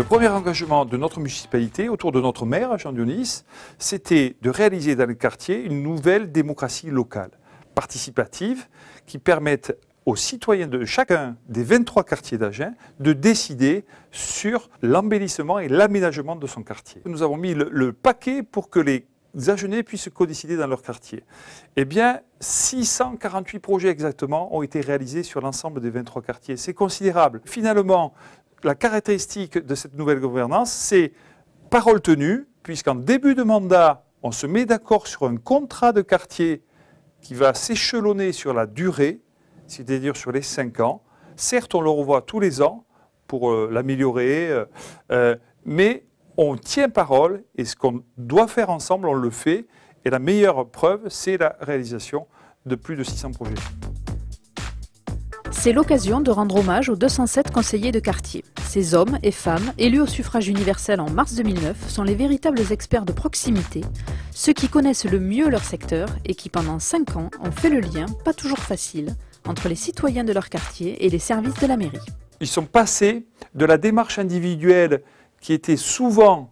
premier engagement de notre municipalité, autour de notre maire, Jean Dionis, c'était de réaliser dans le quartier une nouvelle démocratie locale, participative, qui permette aux citoyens de chacun des 23 quartiers d'Agen de décider sur l'embellissement et l'aménagement de son quartier. Nous avons mis le paquet pour que les Agenais puissent co-décider dans leur quartier. Eh bien, 648 projets exactement ont été réalisés sur l'ensemble des 23 quartiers. C'est considérable. Finalement, la caractéristique de cette nouvelle gouvernance, c'est parole tenue, puisqu'en début de mandat, on se met d'accord sur un contrat de quartier qui va s'échelonner sur la durée, c'est-à-dire sur les 5 ans. Certes, on le revoit tous les ans pour l'améliorer, mais on tient parole et ce qu'on doit faire ensemble, on le fait. Et la meilleure preuve, c'est la réalisation de plus de 600 projets. C'est l'occasion de rendre hommage aux 207 conseillers de quartier. Ces hommes et femmes, élus au suffrage universel en mars 2009, sont les véritables experts de proximité, ceux qui connaissent le mieux leur secteur et qui, pendant 5 ans, ont fait le lien, pas toujours facile, entre les citoyens de leur quartier et les services de la mairie. Ils sont passés de la démarche individuelle qui était souvent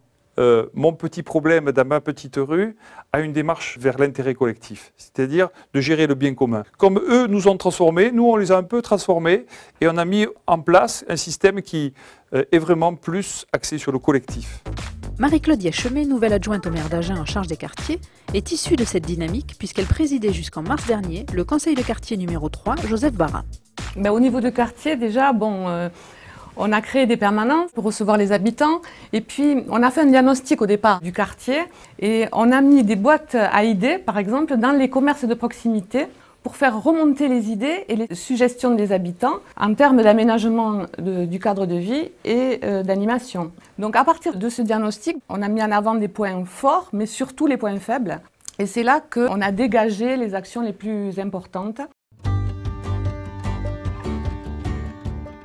mon petit problème dans ma petite rue, à une démarche vers l'intérêt collectif, c'est-à-dire de gérer le bien commun. Comme eux nous ont transformés, nous on les a un peu transformés et on a mis en place un système qui est vraiment plus axé sur le collectif. Marie-Claude Yechemet, nouvelle adjointe au maire d'Agen en charge des quartiers, est issue de cette dynamique puisqu'elle présidait jusqu'en mars dernier le conseil de quartier numéro 3, Joseph Barra. Au niveau de quartier, déjà, on a créé des permanences pour recevoir les habitants et puis on a fait un diagnostic au départ du quartier et on a mis des boîtes à idées, par exemple, dans les commerces de proximité pour faire remonter les idées et les suggestions des habitants en termes d'aménagement du cadre de vie et d'animation. Donc à partir de ce diagnostic, on a mis en avant des points forts, mais surtout les points faibles. Et c'est là qu'on a dégagé les actions les plus importantes.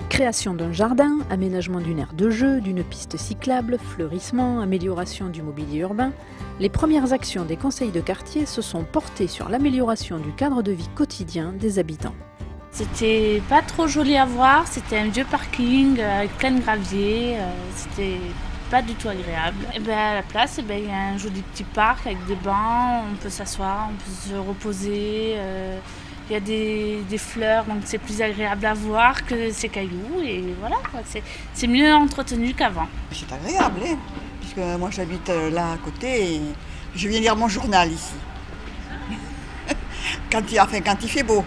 Création d'un jardin, aménagement d'une aire de jeu, d'une piste cyclable, fleurissement, amélioration du mobilier urbain, les premières actions des conseils de quartier se sont portées sur l'amélioration du cadre de vie quotidien des habitants. C'était pas trop joli à voir, c'était un vieux parking avec plein de gravier, c'était pas du tout agréable. Et à la place, il y a un joli petit parc avec des bancs, on peut s'asseoir, on peut se reposer. Il y a des fleurs, donc c'est plus agréable à voir que ces cailloux. Et voilà, c'est mieux entretenu qu'avant. C'est agréable, hein, puisque moi j'habite là à côté et je viens lire mon journal ici. quand il fait beau.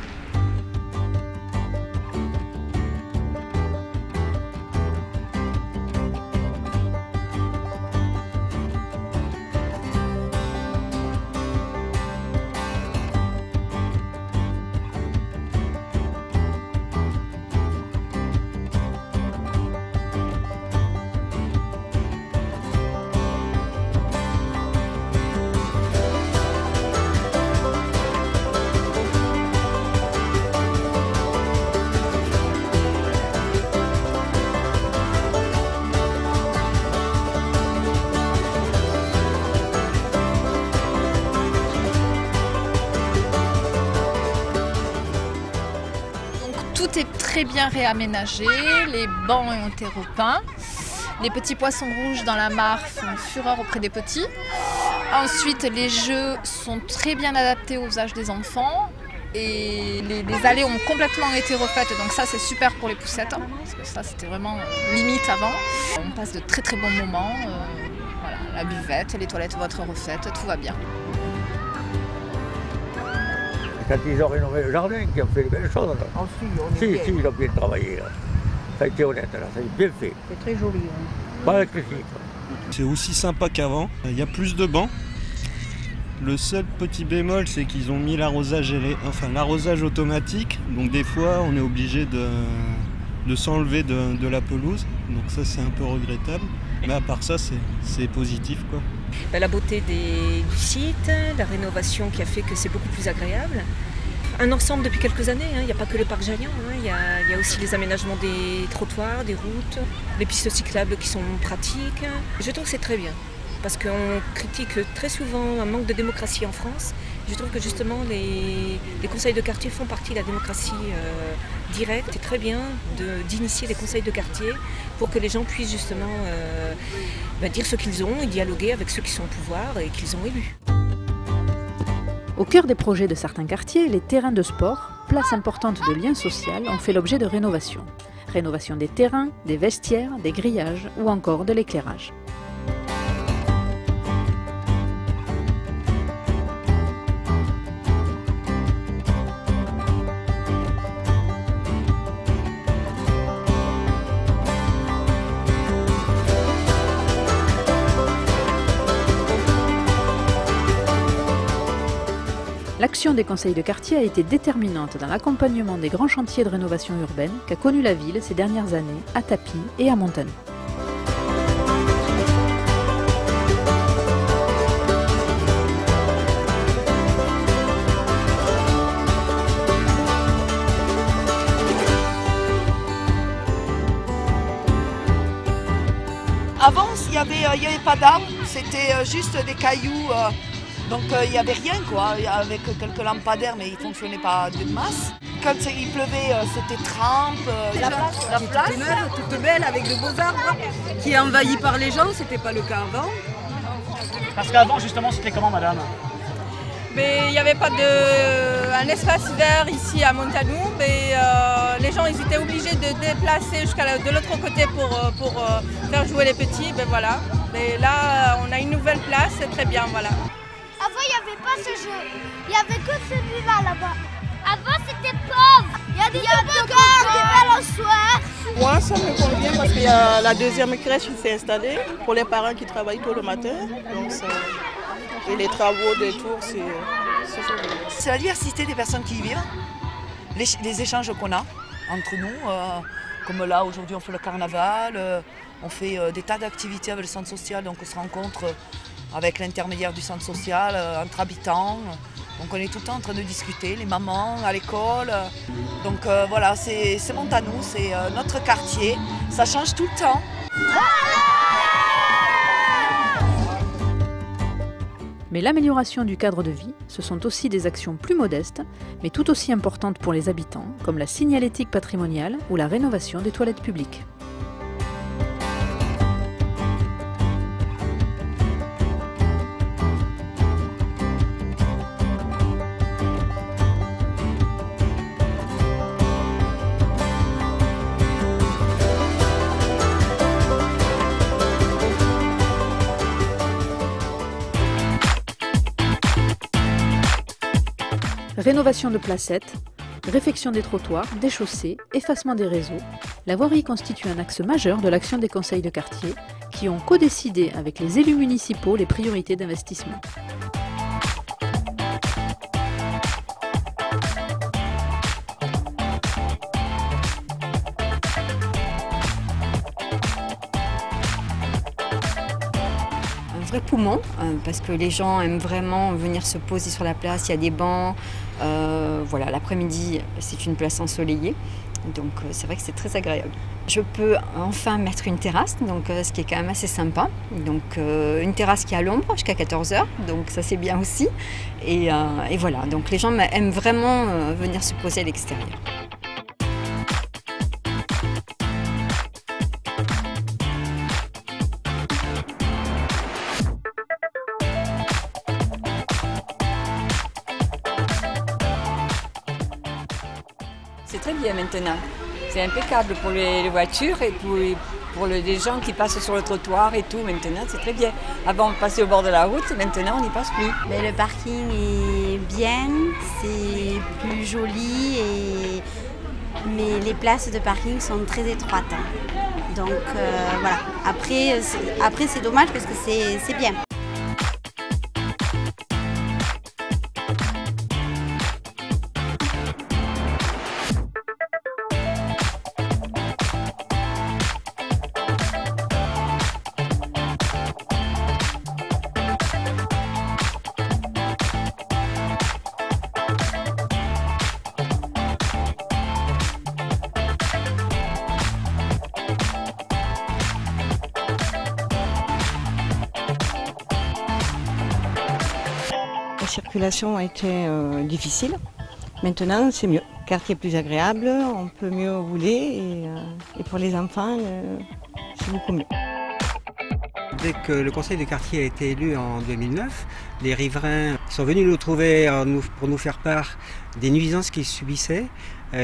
Tout est très bien réaménagé, les bancs ont été repeints, les petits poissons rouges dans la mare font fureur auprès des petits. Ensuite, les jeux sont très bien adaptés aux âges des enfants et les allées ont complètement été refaites, donc ça c'est super pour les poussettes, parce que ça c'était vraiment limite avant. On passe de très très bons moments, voilà, la buvette, les toilettes vont être refaites, tout va bien. Quand ils ont rénové le jardin, qui ont fait de belles choses. Là. Oh, si, ils ont bien travaillé. Là. Ça a été honnête, là. Ça a été bien fait. C'est très joli. Hein. Pas électrifié. C'est aussi sympa qu'avant. Il y a plus de bancs. Le seul petit bémol, c'est qu'ils ont mis l'arrosage automatique. Donc des fois, on est obligé de s'enlever de la pelouse. Donc ça, c'est un peu regrettable. Mais à part ça, c'est positif, quoi. La beauté du site, la rénovation qui a fait que c'est beaucoup plus agréable. Un ensemble depuis quelques années, il n'y a pas que le parc Jaillant, il y a aussi les aménagements des trottoirs, des routes, les pistes cyclables qui sont pratiques. Je trouve que c'est très bien, parce qu'on critique très souvent un manque de démocratie en France. Je trouve que justement les conseils de quartier font partie de la démocratie directe. C'est très bien d'initier les conseils de quartier pour que les gens puissent justement dire ce qu'ils ont et dialoguer avec ceux qui sont au pouvoir et qu'ils ont élus. Au cœur des projets de certains quartiers, les terrains de sport, place importante de lien social, ont fait l'objet de rénovation. Rénovation des terrains, des vestiaires, des grillages ou encore de l'éclairage. L'action des conseils de quartier a été déterminante dans l'accompagnement des grands chantiers de rénovation urbaine qu'a connu la ville ces dernières années à Tapie et à Montanou. Avant, il n'y avait pas d'arbres, c'était juste des cailloux. Donc il n'y avait rien quoi, avec quelques lampadaires mais ils ne fonctionnaient pas de masse. Quand il pleuvait, c'était trempe. La place toute belle avec de beaux arbres qui est envahie par les gens, c'était pas le cas avant. Parce qu'avant justement c'était comment madame? Mais il n'y avait pas un espace vert ici à Montanou, mais les gens ils étaient obligés de déplacer de l'autre côté pour faire jouer les petits, ben voilà. Mais là on a une nouvelle place, c'est très bien, voilà. Avant, il n'y avait pas ce jeu. Il n'y avait que celui-là, là-bas. Avant, c'était pauvre. Il y a des toboggans, des balançoires. Moi, ça me convient parce qu'il y a la deuxième crèche qui s'est installée pour les parents qui travaillent tôt le matin. Donc et les travaux des tours, c'est la diversité des personnes qui y vivent, les échanges qu'on a entre nous. Comme là, aujourd'hui, on fait le carnaval, on fait des tas d'activités avec le centre social, donc on se rencontre avec l'intermédiaire du centre social, entre habitants. Donc on est tout le temps en train de discuter, les mamans à l'école. Donc voilà, c'est Montanou, c'est notre quartier. Ça change tout le temps. Mais l'amélioration du cadre de vie, ce sont aussi des actions plus modestes, mais tout aussi importantes pour les habitants, comme la signalétique patrimoniale ou la rénovation des toilettes publiques. Rénovation de placettes, réfection des trottoirs, des chaussées, effacement des réseaux, la voirie constitue un axe majeur de l'action des conseils de quartier qui ont codécidé avec les élus municipaux les priorités d'investissement. Vrai poumon, parce que les gens aiment vraiment venir se poser sur la place, il y a des bancs, voilà, l'après-midi c'est une place ensoleillée, donc c'est vrai que c'est très agréable. Je peux enfin mettre une terrasse, donc, ce qui est quand même assez sympa, donc une terrasse qui est à l'ombre jusqu'à 14 h, donc ça c'est bien aussi, et voilà, donc les gens aiment vraiment venir se poser à l'extérieur. C'est très bien maintenant. C'est impeccable pour les voitures et pour les gens qui passent sur le trottoir et tout. Maintenant, c'est très bien. Avant, on passait au bord de la route, maintenant, on n'y passe plus. Mais le parking est bien, c'est plus joli, mais les places de parking sont très étroites. Donc voilà. Après c'est dommage parce que c'est bien. circulation était difficile. Maintenant, c'est mieux. Quartier plus agréable, on peut mieux rouler et pour les enfants, c'est beaucoup mieux. Dès que le conseil de quartier a été élu en 2009, les riverains sont venus nous trouver pour nous faire part des nuisances qu'ils subissaient,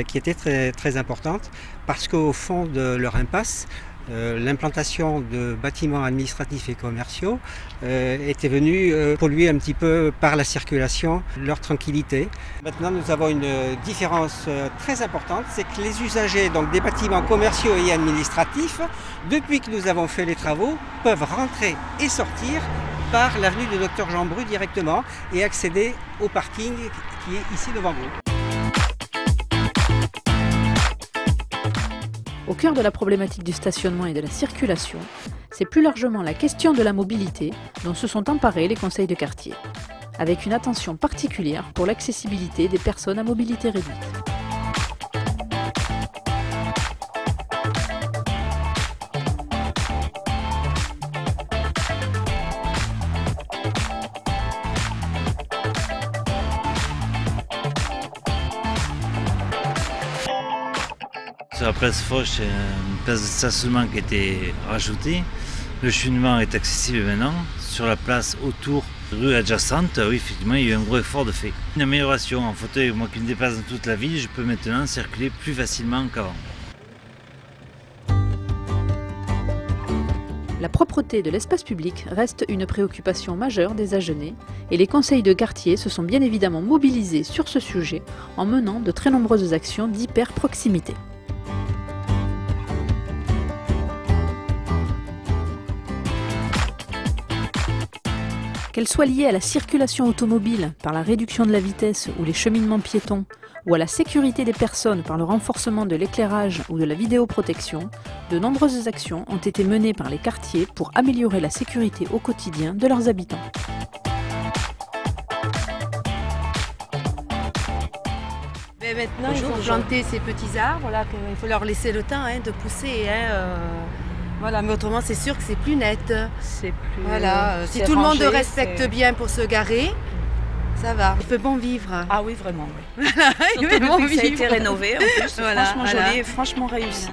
qui étaient très, très importantes, parce qu'au fond de leur impasse, l'implantation de bâtiments administratifs et commerciaux était venue polluer un petit peu par la circulation leur tranquillité. Maintenant, nous avons une différence très importante, c'est que les usagers donc des bâtiments commerciaux et administratifs, depuis que nous avons fait les travaux, peuvent rentrer et sortir par l'avenue du Docteur Jean Bru directement et accéder au parking qui est ici devant vous. Au cœur de la problématique du stationnement et de la circulation, c'est plus largement la question de la mobilité dont se sont emparés les conseils de quartier, avec une attention particulière pour l'accessibilité des personnes à mobilité réduite. Sur la place Foch, c'est une place de stationnement qui a été rajoutée. Le cheminement est accessible maintenant. Sur la place autour, rue adjacente, oui, effectivement, il y a eu un gros effort de fait. Une amélioration en fauteuil, moi qui me déplace dans toute la ville, je peux maintenant circuler plus facilement qu'avant. La propreté de l'espace public reste une préoccupation majeure des Agenais et les conseils de quartier se sont bien évidemment mobilisés sur ce sujet en menant de très nombreuses actions d'hyper-proximité. Qu'elle soit liée à la circulation automobile par la réduction de la vitesse ou les cheminements piétons, ou à la sécurité des personnes par le renforcement de l'éclairage ou de la vidéoprotection, de nombreuses actions ont été menées par les quartiers pour améliorer la sécurité au quotidien de leurs habitants. Mais maintenant, il faut planter ces petits arbres, là, il faut leur laisser le temps de pousser. Voilà, mais autrement, c'est sûr que c'est plus net. C'est plus. Voilà, si tout le monde respecte bien pour se garer, ça va. Il fait bon vivre. Ah oui, vraiment. Oui. Il fait bon vivre. Ça a été rénové, en plus, voilà, franchement joli et franchement réussi.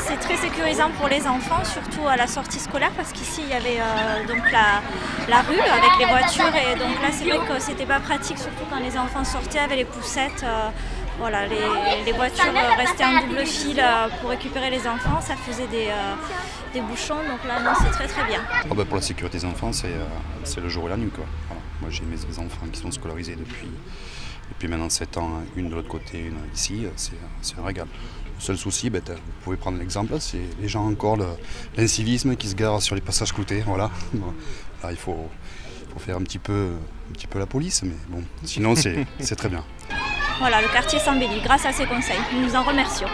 C'est très sécurisant pour les enfants, surtout à la sortie scolaire, parce qu'ici il y avait donc la rue avec les voitures, et donc là c'est vrai que c'était pas pratique, surtout quand les enfants sortaient avec les poussettes. Voilà, les voitures restaient en double fil pour récupérer les enfants, ça faisait des bouchons, donc là non, c'est très très bien. Pour la sécurité des enfants, c'est le jour et la nuit, quoi. Voilà. Moi j'ai mes enfants qui sont scolarisés depuis maintenant 7 ans, une de l'autre côté, une ici, c'est un régal. Le seul souci, vous pouvez prendre l'exemple, c'est les gens encore, l'incivisme qui se gare sur les passages cloutés. Voilà. Là, il faut faire un petit peu la police, mais bon, sinon c'est très bien. Voilà, le quartier s'embellit grâce à ces conseils. Nous nous en remercions.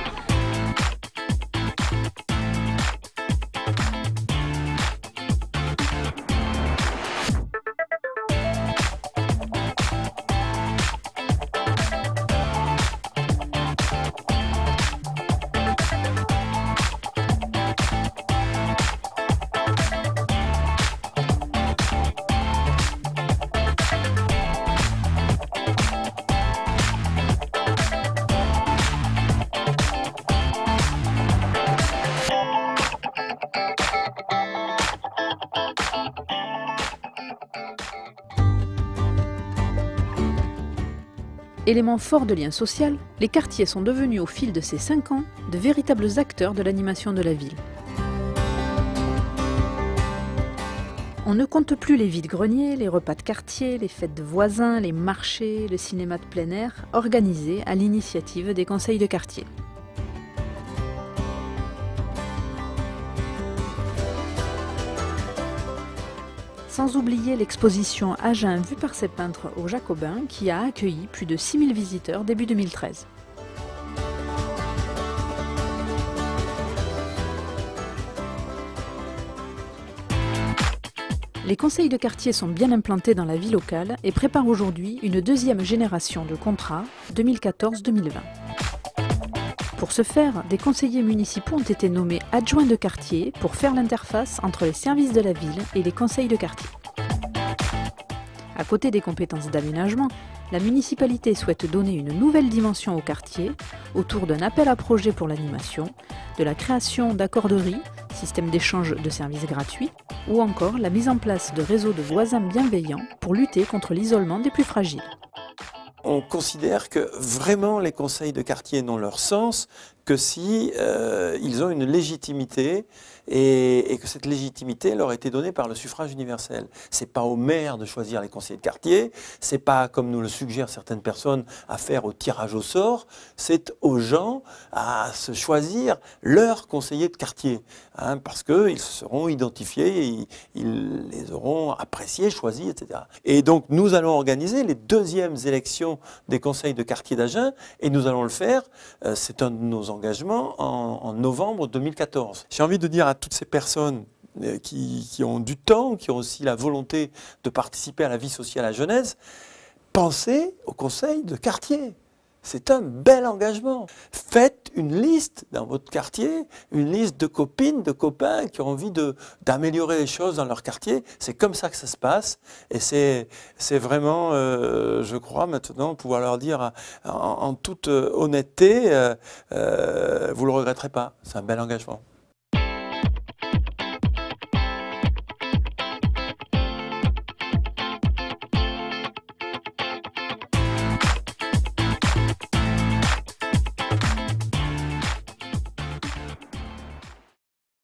Élément fort de lien social, les quartiers sont devenus au fil de ces 5 ans de véritables acteurs de l'animation de la ville. On ne compte plus les vides-greniers, les repas de quartier, les fêtes de voisins, les marchés, le cinéma de plein air, organisés à l'initiative des conseils de quartier. Sans oublier l'exposition Agen vue par ses peintres aux Jacobins qui a accueilli plus de 6000 visiteurs début 2013. Les conseils de quartier sont bien implantés dans la vie locale et préparent aujourd'hui une deuxième génération de contrats 2014-2020. Pour ce faire, des conseillers municipaux ont été nommés adjoints de quartier pour faire l'interface entre les services de la ville et les conseils de quartier. À côté des compétences d'aménagement, la municipalité souhaite donner une nouvelle dimension au quartier autour d'un appel à projet pour l'animation, de la création d'accorderies, système d'échange de services gratuits, ou encore la mise en place de réseaux de voisins bienveillants pour lutter contre l'isolement des plus fragiles. On considère que vraiment les conseils de quartier n'ont leur sens que si ils ont une légitimité et que cette légitimité leur a été donnée par le suffrage universel. C'est pas au maire de choisir les conseillers de quartier, c'est pas comme nous le suggèrent certaines personnes à faire au tirage au sort, c'est aux gens à se choisir leurs conseillers de quartier, hein, parce qu'ils se seront identifiés, ils les auront appréciés, choisis, etc. Et donc nous allons organiser les deuxièmes élections des conseils de quartier d'Agen et nous allons le faire, c'est un de nos engagements, en novembre 2014. J'ai envie de dire à toutes ces personnes qui ont du temps, qui ont aussi la volonté de participer à la vie sociale à Genèse, pensez au conseil de quartier. C'est un bel engagement. Faites une liste dans votre quartier, une liste de copines, de copains qui ont envie d'améliorer les choses dans leur quartier. C'est comme ça que ça se passe. Et c'est vraiment, je crois, maintenant, pouvoir leur dire en toute honnêteté, vous ne le regretterez pas. C'est un bel engagement.